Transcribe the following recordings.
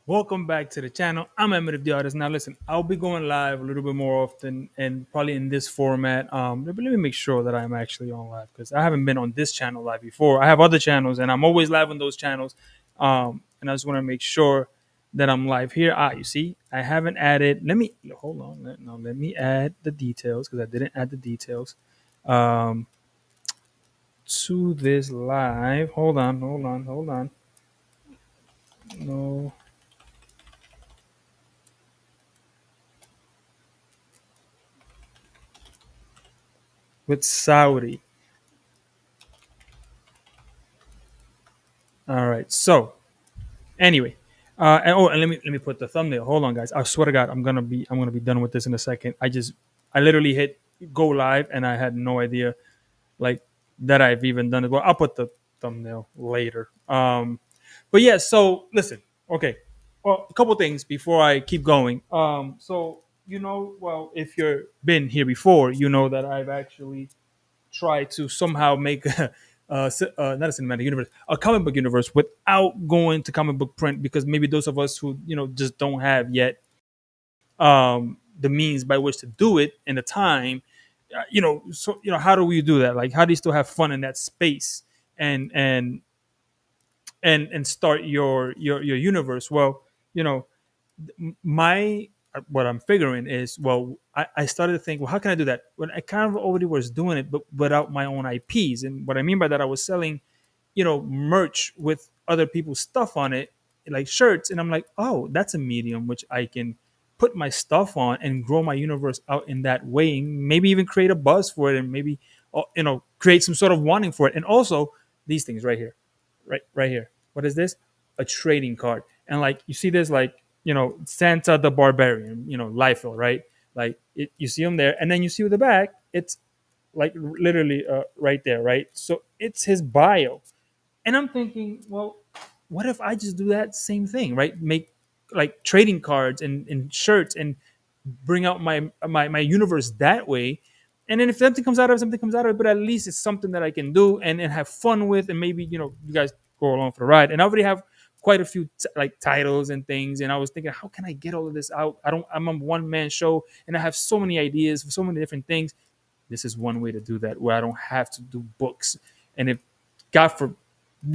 Welcome back to the channel. I'm Emmett the Artist. Now, listen, I'll be going live a little bit more often and probably in this format. But let me make sure that I'm actually on live because I haven't been on this channel live before. I have other channels and I'm always live on those channels. And I just want to make sure that I'm live here. You see, I haven't added. Let me hold on. Let me add the details because I didn't add the details um, to this live. Hold on. No, with Saudi. All right. So anyway, and let me put the thumbnail. Hold on, guys. I swear to God, I'm gonna be done with this in a second. I literally hit go live and I had no idea like that I've even done it. Well, I'll put the thumbnail later. But yeah. So listen. Okay. Well, a couple things before I keep going. So well, if you've been here before, you know that I've actually try to somehow make not a cinematic universe, a comic book universe without going to comic book print because maybe those of us who just don't have yet the means by which to do it and the time, so how do we do that? Like, how do you still have fun in that space and and start your universe? Well, you know, my what I'm figuring is, well, I started to think, well, how can I do that when I kind of already was doing it, but without my own IPs? And what I mean by that, I was selling, merch with other people's stuff on it, like shirts, and I'm like, oh, that's a medium which I can put my stuff on and grow my universe out in that way, and maybe even create a buzz for it, and maybe create some sort of wanting for it, and also these things right here, right here. What is this? A trading card. And like you see this, like Santa the Barbarian, Liefeld, right? Like you see him there, and then you see with the back, it's like literally right there, right? So it's his bio, and I'm thinking, well, what if I just do that same thing, right? Make like trading cards and shirts and bring out my universe that way. And then if something comes out of it, something comes out of it, but at least it's something that I can do and have fun with, and maybe you guys go along for the ride. And I already have quite a few like titles and things, and I was thinking, how can I get all of this out? I'm a one man show, and I have so many ideas for so many different things. This is one way to do that, where I don't have to do books. And if God for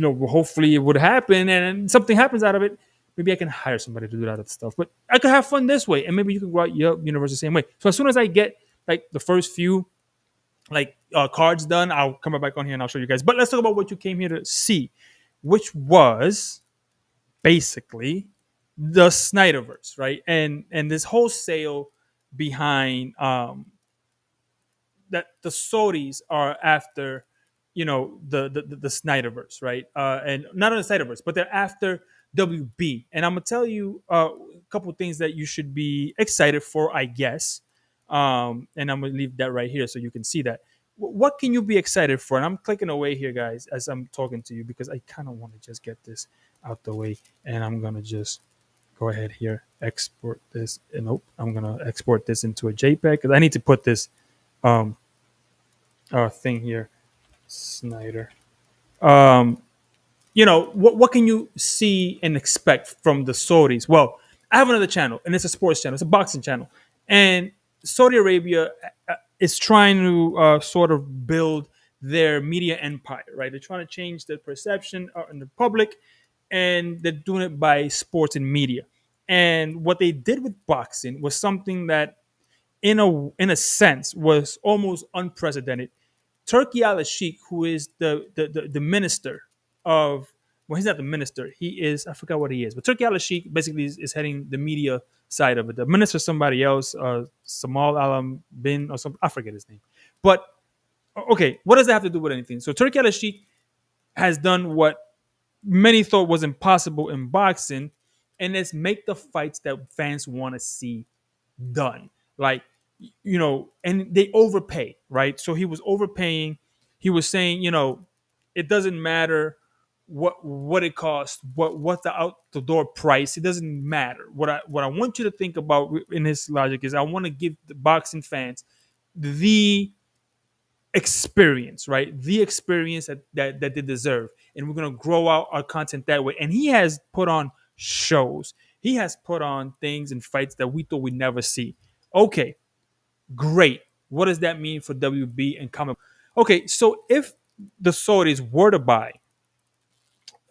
hopefully it would happen, and something happens out of it, maybe I can hire somebody to do that other stuff. But I could have fun this way, and maybe you can go out your universe the same way. So as soon as I get like the first few like cards done, I'll come back on here and I'll show you guys. But let's talk about what you came here to see, which was basically the Snyderverse, right? And this whole sale behind that the Saudis are after, the Snyderverse, right? And not on the Snyderverse, but they're after WB. And I'm gonna tell you a couple things that you should be excited for, I guess. And I'm gonna leave that right here so you can see that. What can you be excited for? And I'm clicking away here, guys, as I'm talking to you because I kind of want to just get this out the way. And I'm gonna just go ahead here, export this. And nope, I'm gonna export this into a JPEG because I need to put this um, thing here, Snyder. Um, what can you see and expect from the Saudis? Well, I have another channel, and it's a sports channel. It's a boxing channel, and Saudi Arabia is trying to sort of build their media empire. Right? They're trying to change the perception in the public, and they're doing it by sports and media. And what they did with boxing was something that, in a sense, was almost unprecedented. Turkey Al Sheikh, who is the minister of, well, he's not the minister. He is, I forgot what he is, but Turkey Al Sheikh basically is heading the media side of it. The minister is somebody else, Samal Alam bin or something. I forget his name. But okay, what does that have to do with anything? So Turkey Al Sheikh has done what many thought was impossible in boxing, and it's make the fights that fans want to see done. Like, and they overpay, right? So he was overpaying. He was saying, it doesn't matter what it costs, what the out the door price. It doesn't matter. What I want you to think about in his logic is, I want to give the boxing fans the experience, right? The experience that they deserve. And we're gonna grow out our content that way. And he has put on shows. He has put on things and fights that we thought we'd never see. Okay, great. What does that mean for WB and comic? Okay, so if the Saudis were to buy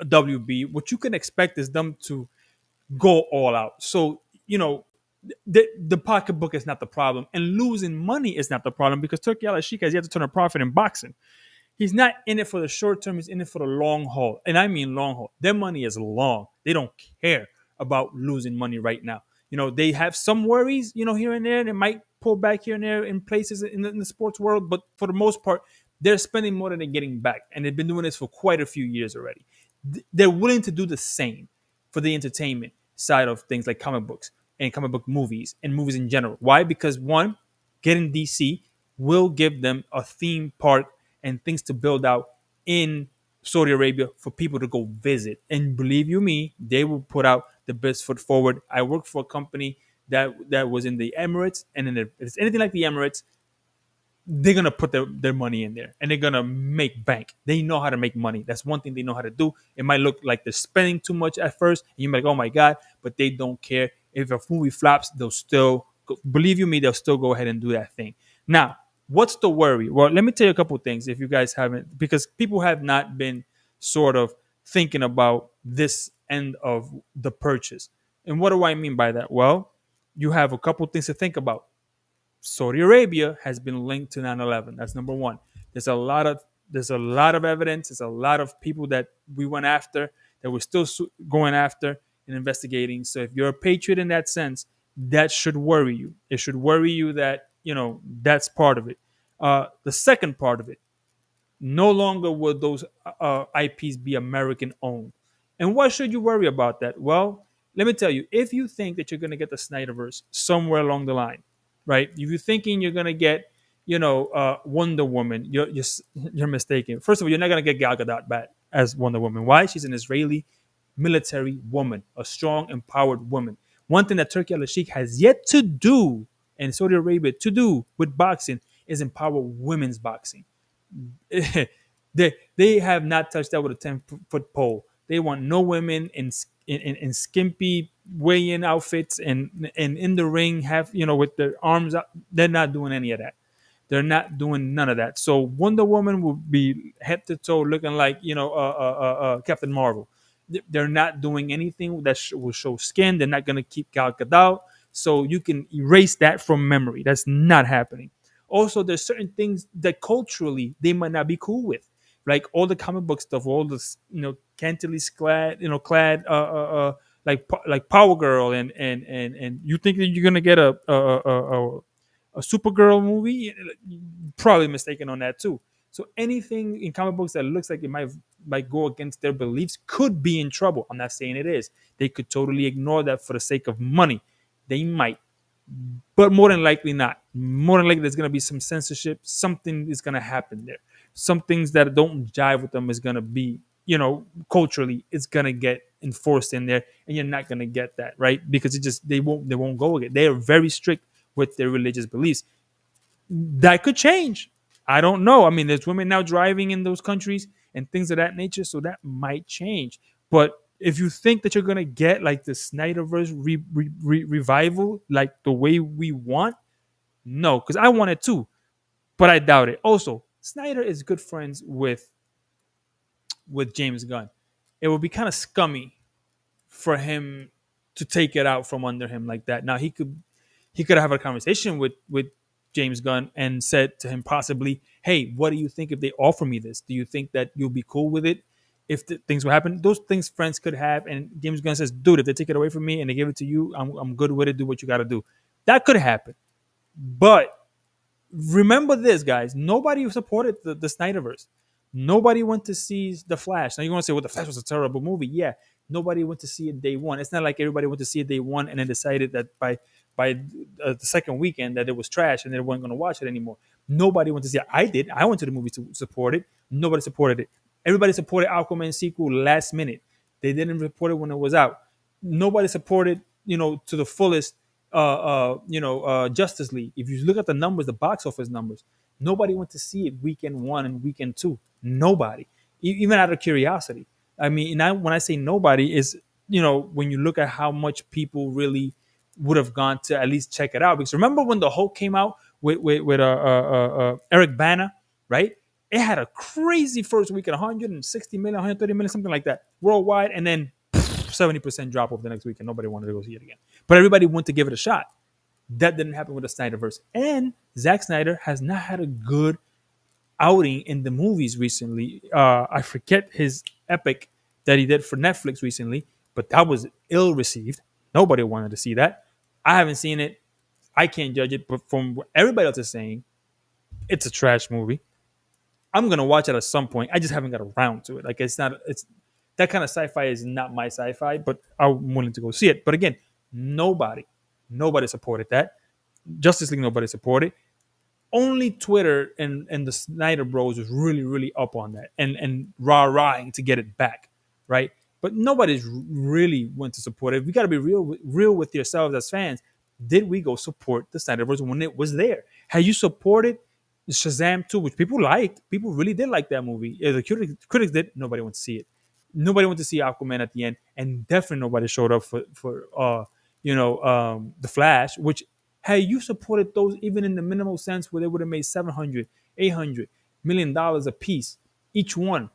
WB, what you can expect is them to go all out. So, the pocketbook is not the problem, and losing money is not the problem because Turkey Al Sheikh has yet to turn a profit in boxing. He's not in it for the short term. He's in it for the long haul. And I mean long haul. Their money is long. They don't care about losing money right now. They have some worries, here and there. They might pull back here and there in places in the sports world. But for the most part, they're spending more than they're getting back. And they've been doing this for quite a few years already. They're willing to do the same for the entertainment side of things like comic books and comic book movies and movies in general. Why? Because one, getting DC will give them a theme park and things to build out in Saudi Arabia for people to go visit. And believe you me, they will put out the best foot forward. I work for a company that was in the Emirates, and if it's anything like the Emirates, they're gonna put their money in there and they're gonna make bank. They know how to make money. That's one thing they know how to do. It might look like they're spending too much at first, and you might like, oh my god, but they don't care. If a movie flops, they'll still believe you me, they'll still go ahead and do that thing. Now, what's the worry? Well, let me tell you a couple of things if you guys haven't, because people have not been sort of thinking about this end of the purchase. And what do I mean by that? Well, you have a couple of things to think about. Saudi Arabia has been linked to 9/11. That's number one. There's a lot of evidence. There's a lot of people that we went after that we're still going after and investigating. So if you're a patriot in that sense, that should worry you. It should worry you that that's part of it. The second part of it, no longer will those IPs be American owned. And why should you worry about that? Well, let me tell you, if you think that you're going to get the Snyderverse somewhere along the line, right? If you're thinking you're going to get, Wonder Woman, you're mistaken. First of all, you're not going to get Gal Gadot back as Wonder Woman. Why? She's an Israeli military woman, a strong, empowered woman. One thing that Turkey Al Sheikh has yet to do, and Saudi Arabia to do with boxing, is empower women's boxing. They have not touched that with a 10-foot pole. They want no women in skimpy weigh-in outfits and in the ring have with their arms out. They're not doing any of that. They're not doing none of that. So Wonder Woman will be head to toe looking like Captain Marvel. They're not doing anything that will show skin. They're not going to keep Gal Gadot. So you can erase that from memory. That's not happening. Also, there's certain things that culturally they might not be cool with, like all the comic book stuff, all this Cantonese clad like Power Girl and you think that you're gonna get a Supergirl movie, probably mistaken on that too. So anything in comic books that looks like it might go against their beliefs could be in trouble. I'm not saying it is. They could totally ignore that for the sake of money. They might, but more than likely not. More than likely, there's going to be some censorship. Something is going to happen there. Some things that don't jive with them is going to be, culturally, it's going to get enforced in there, and you're not going to get that, right? Because they won't go again. They are very strict with their religious beliefs. That could change. I don't know. I mean, there's women now driving in those countries and things of that nature, so that might change. But if you think that you're gonna get like the Snyderverse revival, like the way we want, no, because I want it too, but I doubt it. Also, Snyder is good friends with James Gunn. It would be kind of scummy for him to take it out from under him like that. Now he could have a conversation with James Gunn and said to him possibly, "Hey, what do you think if they offer me this? Do you think that you'll be cool with it? If things will happen, those things friends could have." And James Gunn says, "Dude, if they take it away from me and they give it to you, I'm good with it. Do what you got to do." That could happen, but remember this, guys. Nobody supported the Snyderverse. Nobody went to see The Flash. Now you're going to say, well, The Flash was a terrible movie. Yeah, nobody went to see it day one. It's not like everybody went to see it day one and then decided that by the second weekend that it was trash and they weren't going to watch it anymore. Nobody went to see it. I did. I went to the movie to support it. Nobody supported it. Everybody supported Aquaman sequel last minute. They didn't report it when it was out. Nobody supported, to the fullest, Justice League. If you look at the numbers, the box office numbers, nobody went to see it weekend one and weekend two. Nobody, even out of curiosity. I mean, when I say nobody, is when you look at how much people really would have gone to at least check it out. Because remember when the Hulk came out with Eric Bana, right? It had a crazy first week at 160 million, 130 million, something like that worldwide, and then 70% drop over the next week, and nobody wanted to go see it again. But everybody wanted to give it a shot. That didn't happen with the Snyderverse, and Zack Snyder has not had a good outing in the movies recently. I forget his epic that he did for Netflix recently, but that was ill received. Nobody wanted to see that. I haven't seen it. I can't judge it, but from what everybody else is saying, it's a trash movie. I'm gonna watch it at some point. I just haven't got around to it. Like it's not. It's that kind of sci-fi is not my sci-fi, but I'm willing to go see it. But again, nobody, nobody supported that. Justice League, nobody supported. Only Twitter and the Snyder Bros was really up on that and rah-rahing to get it back, right? But nobody's really went to support it. We got to be real with yourselves as fans. Did we go support the Snyder Bros when it was there? Had you supported Shazam 2, which people liked? People really did like that movie. Yeah, the critics did. Nobody went to see it. Nobody went to see Aquaman at the end, and definitely nobody showed up for the Flash, which had you supported those even in the minimal sense where they would have made 700, 800 million dollars a piece, each one,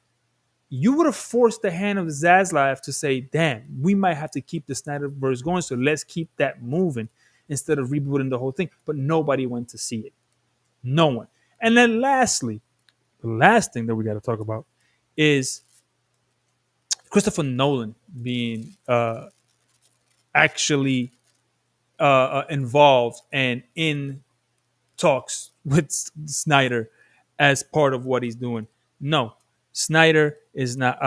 you would have forced the hand of Zaslav to say, damn, we might have to keep the Snyderverse going, so let's keep that moving instead of rebooting the whole thing. But nobody went to see it. No one. And then lastly, the last thing that we got to talk about is Christopher Nolan being actually involved and in talks with Snyder as part of what he's doing. No, Snyder is not.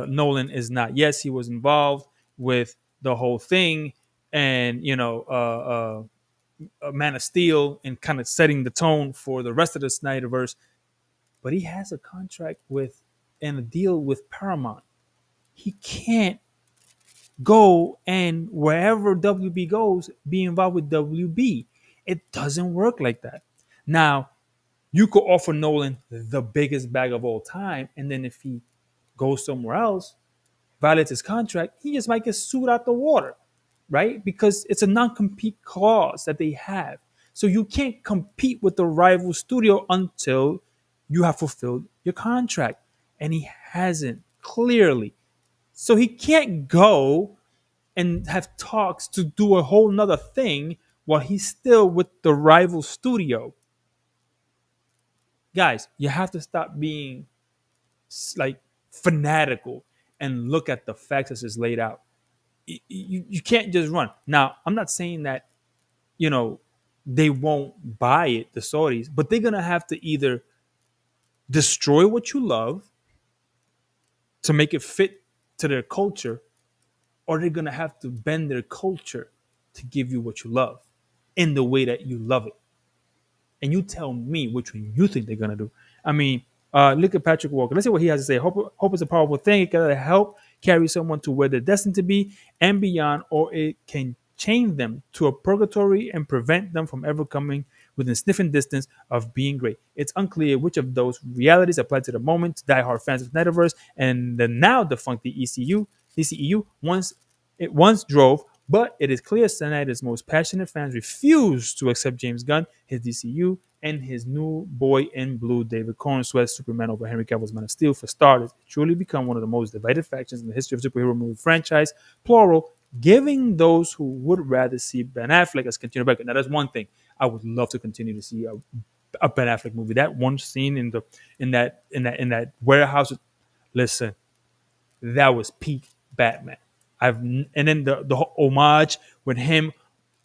Nolan is not. Yes, he was involved with the whole thing, and Man of Steel, and kind of setting the tone for the rest of the Snyderverse. But he has a contract with and a deal with Paramount. He can't go and wherever WB goes, be involved with WB. It doesn't work like that. Now, you could offer Nolan the biggest bag of all time, and then if he goes somewhere else, violates his contract, he just might get sued out the water, right? Because it's a non-compete clause that they have. So you can't compete with the rival studio until you have fulfilled your contract. And he hasn't, clearly. So he can't go and have talks to do a whole nother thing while he's still with the rival studio. Guys, you have to stop being like fanatical and look at the facts as it's laid out. You can't just run. Now, I'm not saying that, you know, they won't buy it, the Saudis, but they're going to have to either destroy what you love to make it fit to their culture, or they're going to have to bend their culture to give you what you love in the way that you love it. And you tell me which one you think they're gonna do. I mean, look at Patrick Walker. Let's see what he has to say. Hope is a powerful thing. It can help carry someone to where they're destined to be and beyond, or it can chain them to a purgatory and prevent them from ever coming within sniffing distance of being great. It's unclear which of those realities apply to the moment to diehard fans of Snyderverse and the now defunct DCEU once drove, but it is clear Snyder's most passionate fans refuse to accept James Gunn, his DCU, and his new boy in blue, David Cornsweat's Superman over Henry Cavill's Man of Steel. For starters, it truly become one of the most divided factions in the history of superhero movie franchise, plural, giving those who would rather see Ben Affleck as continue back. Now, that's one thing. I would love to continue to see a Ben Affleck movie. That one scene in that warehouse, listen, that was peak Batman. And then the homage with him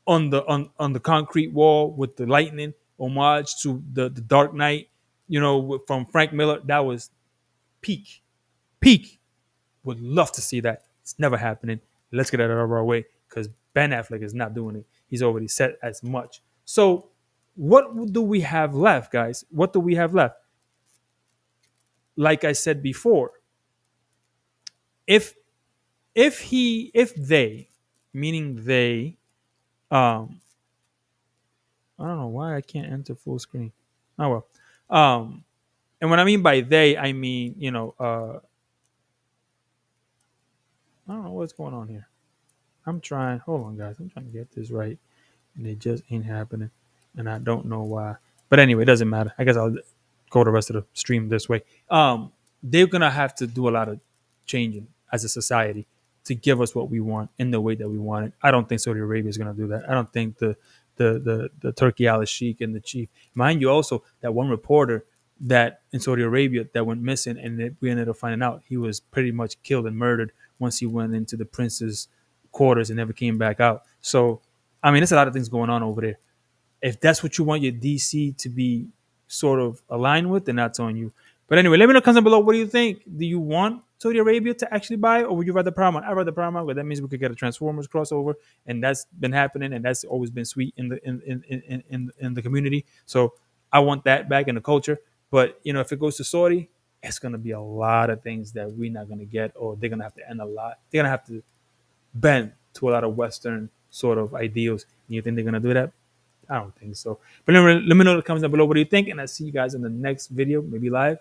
on the concrete wall with the lightning, homage to the Dark Knight, from Frank Miller. That was peak. Would love to see that. It's never happening. Let's get it out of our way because Ben Affleck is not doing it. He's already said as much. So what do we have left, guys? What do we have left? Like I said before, if if they, meaning they, um I don't know why I can't enter full screen. Oh well. And what I mean by they, I mean, I don't know what's going on here. I'm trying. Hold on, guys. I'm trying to get this right, and it just ain't happening, and I don't know why. But anyway, it doesn't matter. I guess I'll go the rest of the stream this way. They're gonna have to do a lot of changing as a society to give us what we want in the way that we want it. I don't think Saudi Arabia is gonna do that. I don't think the Turkey al Sheikh and the chief, mind you, also that one reporter that in Saudi Arabia that went missing, and we ended up finding out he was pretty much killed and murdered once he went into the prince's quarters and never came back out. So, I mean, there's a lot of things going on over there. If that's what you want your DC to be sort of aligned with, then that's on you. But anyway, let me know in the comments below. What do you think? Do you want Saudi Arabia to actually buy, or would you rather Paramount? I'd rather Paramount, but that means we could get a Transformers crossover, and that's been happening, and that's always been sweet in the community. So I want that back in the culture. But if it goes to Saudi, it's gonna be a lot of things that we're not gonna get, or they're gonna have to end a lot. They're gonna have to bend to a lot of Western sort of ideals. And you think they're gonna do that? I don't think so. But anyway, let me know in the comments down below what do you think, and I'll see you guys in the next video, maybe live.